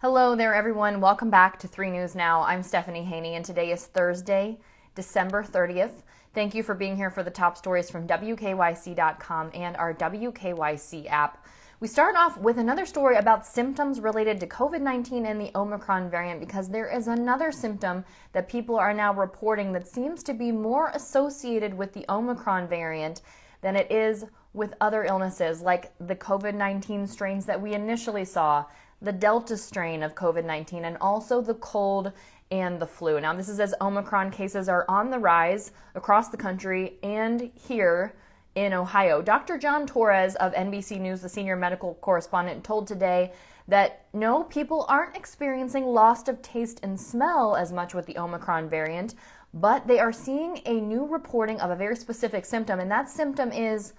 Hello there, everyone. Welcome back to 3 News Now. I'm Stephanie Haney, and today is Thursday, December 30th. Thank you for being here for the top stories from WKYC.com and our WKYC app. We start off with another story about symptoms related to COVID-19 and the Omicron variant, because there is another symptom that people are now reporting that seems to be more associated with the Omicron variant than it is with other illnesses like the COVID-19 strains that we initially saw, the Delta strain of COVID-19, and also the cold and the flu. Now, this is as Omicron cases are on the rise across the country and here in Ohio. Dr. John Torres of NBC News, the senior medical correspondent, told today that no, people aren't experiencing loss of taste and smell as much with the Omicron variant, but they are seeing a new reporting of a very specific symptom, and that symptom is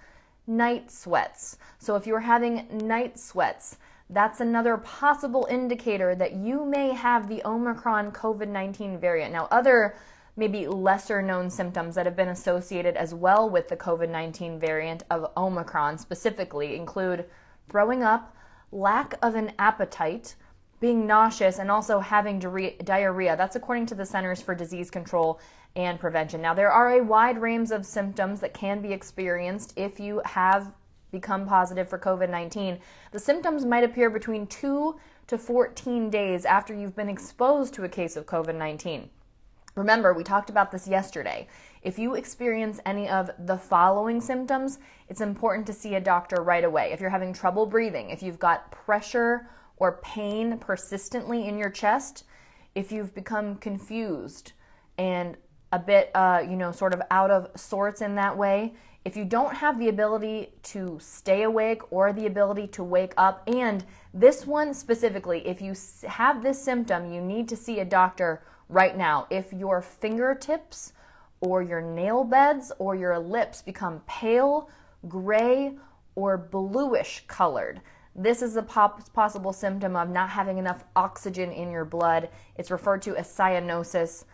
night sweats. So if you're having night sweats, that's another possible indicator that you may have the Omicron COVID-19 variant. Now, other maybe lesser known symptoms that have been associated as well with the COVID-19 variant of Omicron specifically include throwing up, lack of an appetite, being nauseous, and also having diarrhea. That's according to the Centers for Disease Control and Prevention. Now, there are a wide range of symptoms that can be experienced if you have become positive for COVID-19. The symptoms might appear between 2 to 14 days after you've been exposed to a case of COVID-19. Remember, we talked about this yesterday. If you experience any of the following symptoms, it's important to see a doctor right away. If you're having trouble breathing, if you've got pressure or pain persistently in your chest, if you've become confused and a bit, sort of out of sorts in that way, if you don't have the ability to stay awake or the ability to wake up, and this one specifically, if you have this symptom, you need to see a doctor right now. If your fingertips or your nail beds or your lips become pale, gray, or bluish colored, this is a possible symptom of not having enough oxygen in your blood. It's referred to as cyanosis.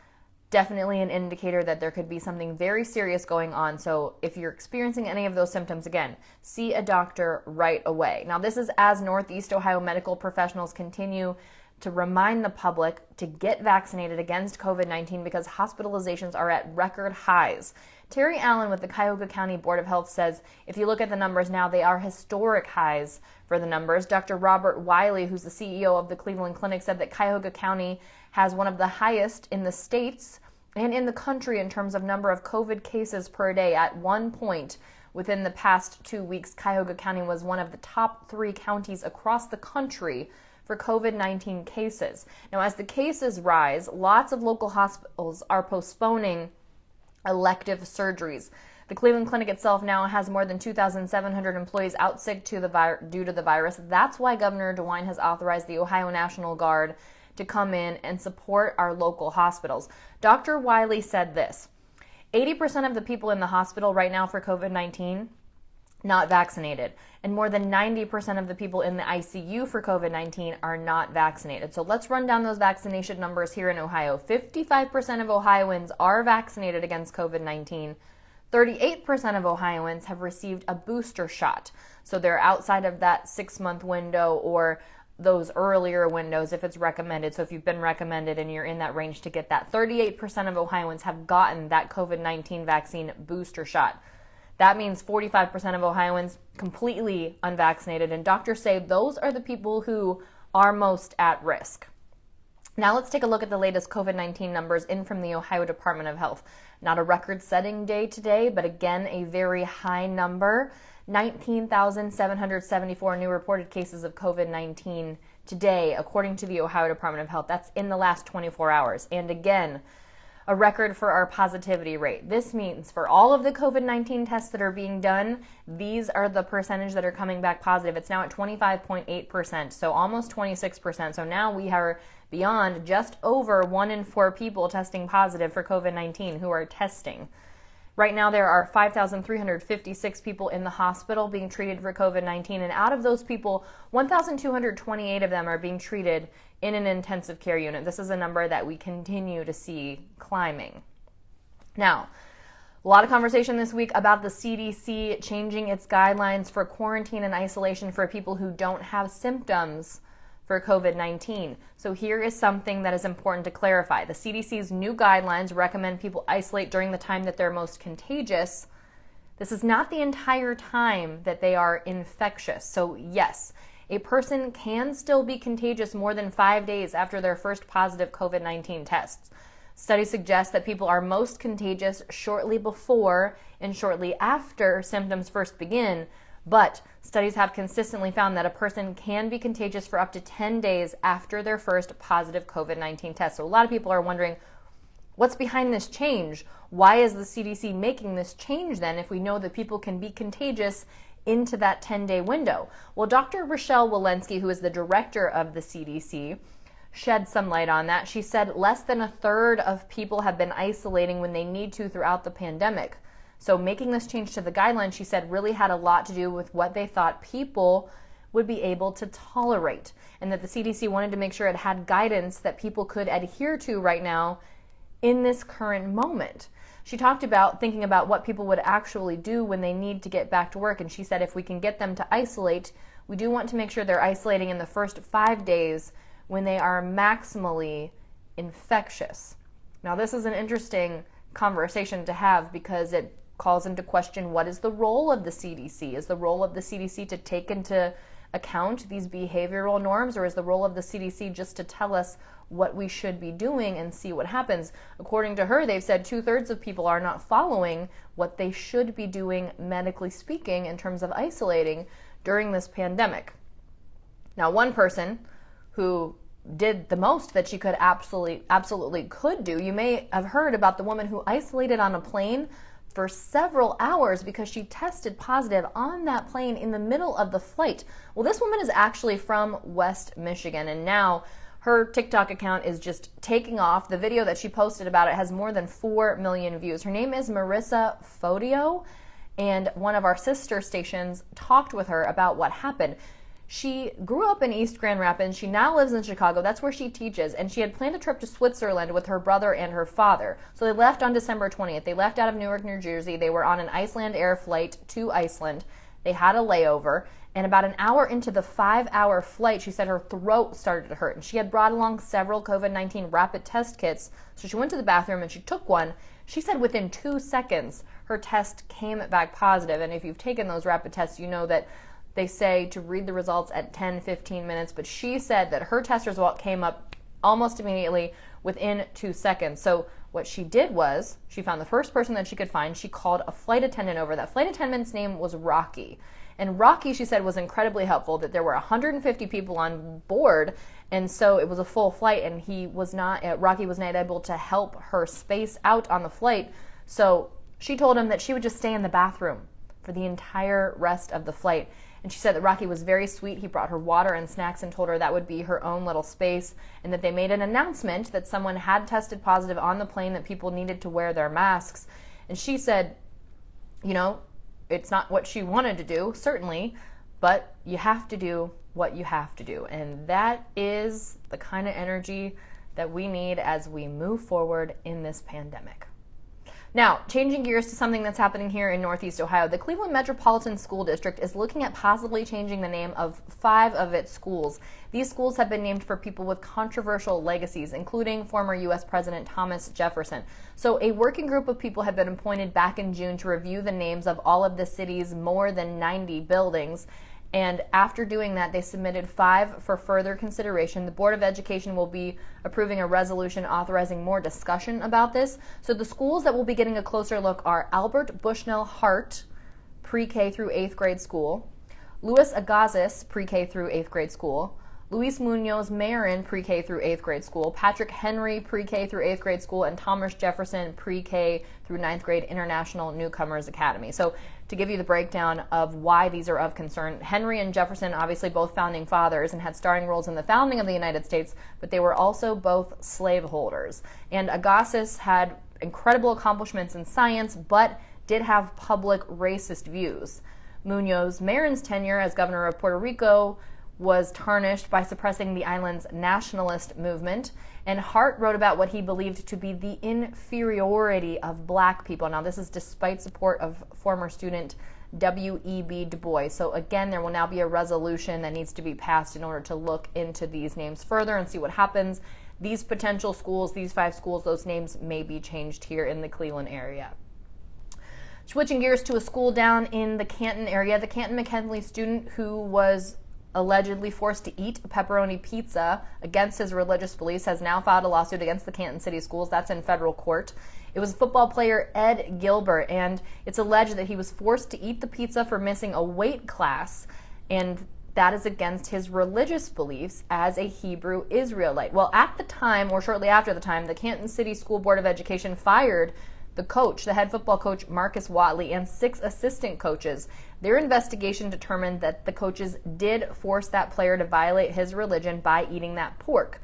Definitely an indicator that there could be something very serious going on. So if you're experiencing any of those symptoms, again, see a doctor right away. Now, this is as Northeast Ohio medical professionals continue to remind the public to get vaccinated against COVID-19 because hospitalizations are at record highs. Terry Allen with the Cuyahoga County Board of Health says if you look at the numbers now, they are historic highs for the numbers. Dr. Robert Wiley, who's the CEO of the Cleveland Clinic, said that Cuyahoga County has one of the highest in the states and in the country in terms of number of COVID cases per day. At one point within the past 2 weeks, Cuyahoga County was one of the top 3 counties across the country for COVID-19 cases. Now, as the cases rise, lots of local hospitals are postponing elective surgeries. The Cleveland Clinic itself now has more than 2,700 employees out sick due to the virus. That's why Governor DeWine has authorized the Ohio National Guard to come in and support our local hospitals. Dr. Wiley said this: 80% of the people in the hospital right now for COVID-19 not vaccinated, and more than 90% of the people in the ICU for COVID-19 are not vaccinated. So let's run down those vaccination numbers here in Ohio. 55% of Ohioans are vaccinated against COVID-19. 38% of Ohioans have received a booster shot. So they're outside of that 6-month window or those earlier windows if it's recommended. So if you've been recommended and you're in that range to get that, 38% of Ohioans have gotten that COVID-19 vaccine booster shot. That means 45% of Ohioans completely unvaccinated, and doctors say those are the people who are most at risk. Now let's take a look at the latest COVID-19 numbers in from the Ohio Department of Health. Not a record-setting day today, but again, a very high number. 19,774 new reported cases of COVID-19 today, according to the Ohio Department of Health. That's in the last 24 hours. And again, a record for our positivity rate. This means for all of the COVID-19 tests that are being done, these are the percentage that are coming back positive. It's now at 25.8%, so almost 26%. So now we are beyond just over 1 in 4 people testing positive for COVID-19 who are testing. Right now, there are 5,356 people in the hospital being treated for COVID-19, and out of those people, 1,228 of them are being treated in an intensive care unit. This is a number that we continue to see climbing. Now, a lot of conversation this week about the CDC changing its guidelines for quarantine and isolation for people who don't have symptoms for for COVID-19. So here is something that is important to clarify. The CDC's new guidelines recommend people isolate during the time that they're most contagious. This is not the entire time that they are infectious. So yes, a person can still be contagious more than 5 days after their first positive COVID-19 tests. Studies suggest that people are most contagious shortly before and shortly after symptoms first begin, but studies have consistently found that a person can be contagious for up to 10 days after their first positive COVID-19 test. So a lot of people are wondering, what's behind this change? Why is the CDC making this change then if we know that people can be contagious into that 10-day window? Well, Dr. Rochelle Walensky, who is the director of the CDC, shed some light on that. She said less than a third of people have been isolating when they need to throughout the pandemic. So making this change to the guidelines, she said, really had a lot to do with what they thought people would be able to tolerate, and that the CDC wanted to make sure it had guidance that people could adhere to right now in this current moment. She talked about thinking about what people would actually do when they need to get back to work, and she said if we can get them to isolate, we do want to make sure they're isolating in the first 5 days when they are maximally infectious. Now, this is an interesting conversation to have because it calls into question, what is the role of the CDC? Is the role of the CDC to take into account these behavioral norms, or is the role of the CDC just to tell us what we should be doing and see what happens? According to her, they've said 2/3 of people are not following what they should be doing, medically speaking, in terms of isolating during this pandemic. Now, one person who did the most that she could absolutely could do, you may have heard about the woman who isolated on a plane for several hours because she tested positive on that plane in the middle of the flight. Well, this woman is actually from West Michigan, and now her TikTok account is just taking off. The video that she posted about it has more than 4 million views. Her name is Marissa Fodio, and one of our sister stations talked with her about what happened. She grew up in East Grand Rapids. She now lives in Chicago. That's where she teaches. And she had planned a trip to Switzerland with her brother and her father. So they left on December 20th. They left out of Newark, New Jersey. They were on an Iceland Air flight to Iceland. They had a layover. And about an hour into the 5-hour flight, she said her throat started to hurt. And she had brought along several COVID-19 rapid test kits. So she went to the bathroom and she took one. She said within 2 seconds, her test came back positive. And if you've taken those rapid tests, you know that they say to read the results at 10-15 minutes, but she said that her test result came up almost immediately within 2 seconds. So what she did was she found the first person that she could find. She called a flight attendant over. That flight attendant's name was Rocky. And Rocky, she said, was incredibly helpful, that there were 150 people on board, and so it was a full flight, and Rocky was not able to help her space out on the flight. So she told him that she would just stay in the bathroom for the entire rest of the flight. And she said that Rocky was very sweet. He brought her water and snacks and told her that would be her own little space, and that they made an announcement that someone had tested positive on the plane, that people needed to wear their masks. And she said, you know, it's not what she wanted to do, certainly, but you have to do what you have to do. And that is the kind of energy that we need as we move forward in this pandemic. Now, changing gears to something that's happening here in Northeast Ohio, the Cleveland Metropolitan School District is looking at possibly changing the name of 5 of its schools. These schools have been named for people with controversial legacies, including former U.S. President Thomas Jefferson. So a working group of people have been appointed back in June to review the names of all of the city's more than 90 buildings. And after doing that, they submitted 5 for further consideration. The Board of Education will be approving a resolution authorizing more discussion about this. So the schools that will be getting a closer look are Albert Bushnell Hart, pre-K through 8th grade school, Louis Agassiz, pre-K through 8th grade school, Luis Munoz Marin, pre-K through 8th grade school, Patrick Henry, pre-K through 8th grade school, and Thomas Jefferson, pre-K through 9th grade International Newcomers Academy. So to give you the breakdown of why these are of concern, Henry and Jefferson, obviously both founding fathers and had starring roles in the founding of the United States, but they were also both slaveholders. And Agassiz had incredible accomplishments in science, but did have public racist views. Munoz Marin's tenure as governor of Puerto Rico was tarnished by suppressing the island's nationalist movement, and Hart wrote about what he believed to be the inferiority of black people. Now, this is despite support of former student W.E.B. Du Bois. So again, there will now be a resolution that needs to be passed in order to look into these names further and see what happens. These potential schools, these 5 schools, those names may be changed here in the Cleveland area. Switching gears to a school down in the Canton area, the Canton McKinley student who was allegedly forced to eat a pepperoni pizza against his religious beliefs has now filed a lawsuit against the Canton City Schools. That's in federal court. It was football player Ed Gilbert, and it's alleged that he was forced to eat the pizza for missing a weight class, and that is against his religious beliefs as a Hebrew Israelite. Well, at the time, or shortly after the time, the Canton City School Board of Education fired the coach, the head football coach, Marcus Watley, and 6 assistant coaches. Their investigation determined that the coaches did force that player to violate his religion by eating that pork.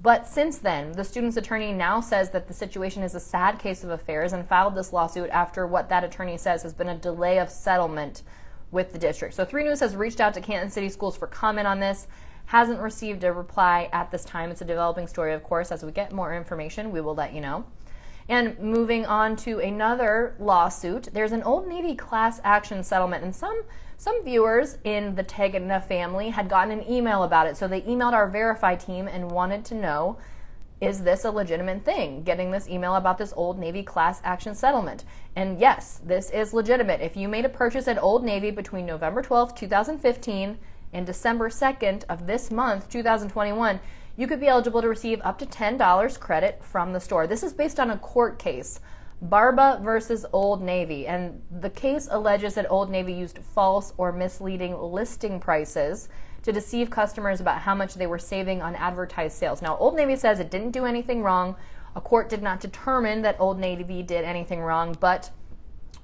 But since then, the student's attorney now says that the situation is a sad case of affairs and filed this lawsuit after what that attorney says has been a delay of settlement with the district. So 3 News has reached out to Canton City Schools for comment on this, hasn't received a reply at this time. It's a developing story, of course. As we get more information, we will let you know. And moving on to another lawsuit, there's an Old Navy class action settlement, and some viewers in the Tegna family had gotten an email about it. So they emailed our Verify team and wanted to know, is this a legitimate thing? Getting this email about this Old Navy class action settlement. And yes, this is legitimate. If you made a purchase at Old Navy between November 12th, 2015 and December 2nd of this month, 2021, you could be eligible to receive up to $10 credit from the store. This is based on a court case, Barba versus Old Navy, and the case alleges that Old Navy used false or misleading listing prices to deceive customers about how much they were saving on advertised sales. Now, Old Navy says it didn't do anything wrong. A court did not determine that Old Navy did anything wrong, but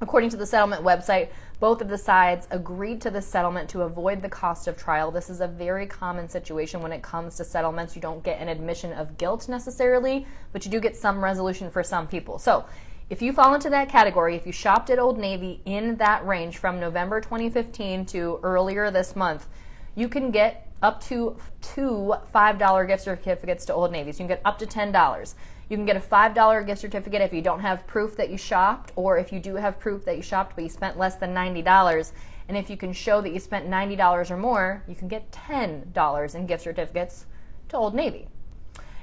according to the settlement website, both of the sides agreed to the settlement to avoid the cost of trial. This is a very common situation when it comes to settlements. You don't get an admission of guilt necessarily, but you do get some resolution for some people. So if you fall into that category, if you shopped at Old Navy in that range from November 2015 to earlier this month, you can get up to 2 $5 gift certificates to Old Navy. So you can get up to $10. You can get a $5 gift certificate if you don't have proof that you shopped, or if you do have proof that you shopped but you spent less than $90. And if you can show that you spent $90 or more, you can get $10 in gift certificates to Old Navy.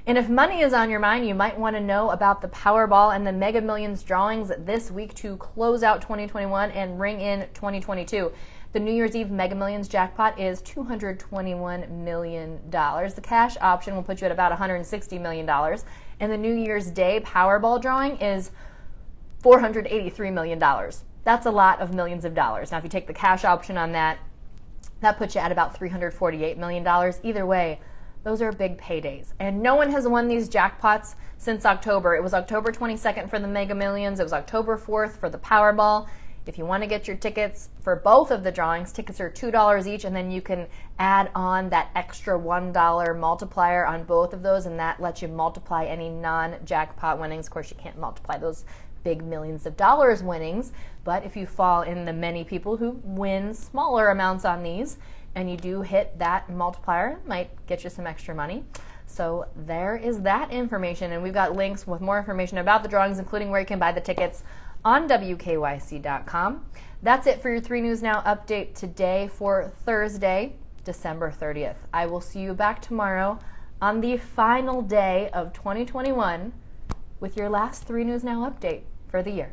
And if money is on your mind, you might want to know about the Powerball and the Mega Millions drawings this week to close out 2021 and ring in 2022. The New Year's Eve Mega Millions jackpot is $221 million. The cash option will put you at about $160 million. And the New Year's Day Powerball drawing is $483 million. That's a lot of millions of dollars. Now, if you take the cash option on that, that puts you at about $348 million. Either way, those are big paydays. And no one has won these jackpots since October. It was October 22nd for the Mega Millions. It was October 4th for the Powerball. If you want to get your tickets for both of the drawings, tickets are $2 each, and then you can add on that extra $1 multiplier on both of those, and that lets you multiply any non-jackpot winnings. Of course, you can't multiply those big millions of dollars winnings, but if you fall in the many people who win smaller amounts on these, and you do hit that multiplier, it might get you some extra money. So there is that information, and we've got links with more information about the drawings, including where you can buy the tickets on WKYC.com. That's it for your 3 News Now update today for Thursday, December 30th. I will see you back tomorrow on the final day of 2021 with your last 3 News Now update for the year.